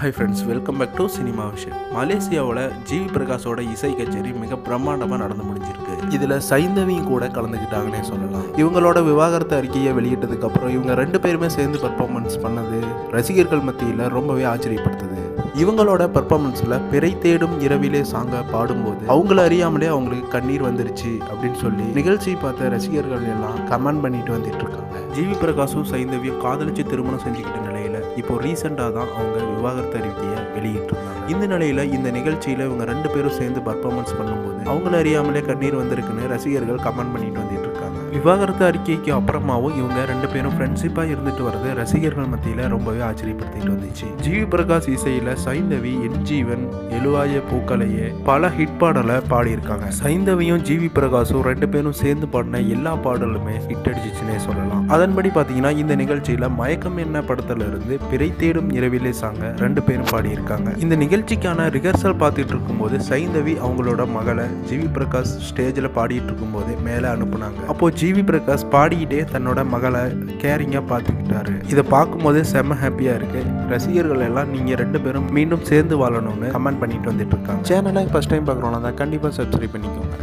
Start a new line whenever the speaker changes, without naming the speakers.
Hi friends, welcome back to cinema விஷயம். மலேசியாவோட GV பிரகாஷோட இசை கச்சேரி மிக பிரம்மாண்டமாக நடந்து முடிஞ்சிருக்கு. இதில் சைந்தவியும் கூட கலந்துக்கிட்டாங்கன்னே சொல்லலாம். இவங்களோட விவாகரத்து அறிக்கையை வெளியிட்டதுக்கு அப்புறம் இவங்க ரெண்டு பேருமே சேர்ந்து பெர்ஃபார்மன்ஸ் பண்ணது ரசிகர்கள் மத்தியில் ரொம்பவே ஆச்சரியப்படுத்துது. இவங்களோட பெர்ஃபார்மன்ஸில் பிறை தேடும் இரவிலே சாங்கை பாடும்போது அவங்கள அறியாமலே அவங்களுக்கு கண்ணீர் வந்துருச்சு அப்படின்னு சொல்லி நிகழ்ச்சி பார்த்த ரசிகர்கள் எல்லாம் கமெண்ட் பண்ணிட்டு வந்துட்டு இருக்காங்க. ஜிவி பிரகாஷும் சைந்தவியும் காதலிச்சு திருமணம் செஞ்சுக்கிட்ட நிலையில் இப்போ ரீசெண்டாக தான் அவங்க விவாகரத்து அறிக்கையை வெளியிட்டிருந்தாங்க. இந்த நிலையில் இந்த நிகழ்ச்சியில் இவங்க ரெண்டு பேரும் சேர்ந்து பர்ஃபார்மன்ஸ் பண்ணும்போது அவங்கள அறியாமலே கண்ணீர் வந்திருக்குன்னு ரசிகர்கள் கமெண்ட் பண்ணிட்டு வந்துட்டு இருக்காங்க. விவாகரத்து அறிக்கைக்கு அப்புறமாவும் இவங்க ரெண்டு பேரும் ஃப்ரெண்ட்ஷிப்பாக இருந்துட்டு வரது ரசிகர்கள் மத்தியில் ரொம்பவே ஆச்சரியப்படுத்திட்டு வந்துச்சு. ஜிவி பிரகாஷ் இசையில் சைந்தவி என் ஜீவன், எழுவாய பூக்களையே பல ஹிட் பாடலை பாடியிருக்காங்க. சைந்தவியும் ஜிவி பிரகாஷும் ரெண்டு பேரும் சேர்ந்து பாடின எல்லா பாடலுமே ஹிட் அடிச்சிச்சுன்னே சொல்லலாம். அதன்படி பார்த்தீங்கன்னா இந்த நிகழ்ச்சியில் மயக்கம் என்ன படத்துல இருந்து பிறை தேடும் இரவிலே சாங்க ரெண்டு பேரும் பாடியிருக்காங்க. இந்த நிகழ்ச்சிக்கான ரிஹர்சல் பார்த்துட்டு இருக்கும்போது சைந்தவி அவங்களோட மகளை ஜிவி பிரகாஷ் ஸ்டேஜில் பாடிட்டு இருக்கும்போது மேலே அனுப்புனாங்க. அப்போ ஜிவி பிரகாஷ் பாடிக்கிட்டே தன்னோட மகளை கேரிங்காக பார்த்துக்கிட்டாரு. இதை பார்க்கும்போது செம்ம ஹாப்பியாக இருக்கு. ரசிகர்கள் எல்லாம் நீங்கள் ரெண்டு பேரும் மீண்டும் சேர்ந்து வாழணும்னு கமெண்ட் பண்ணிட்டு வந்துட்டு இருக்காங்க. சேனலை ஃபர்ஸ்ட் டைம் பார்க்குறோம்னா தான் கண்டிப்பாக சப்ஸ்கிரைப் பண்ணிக்கோங்க.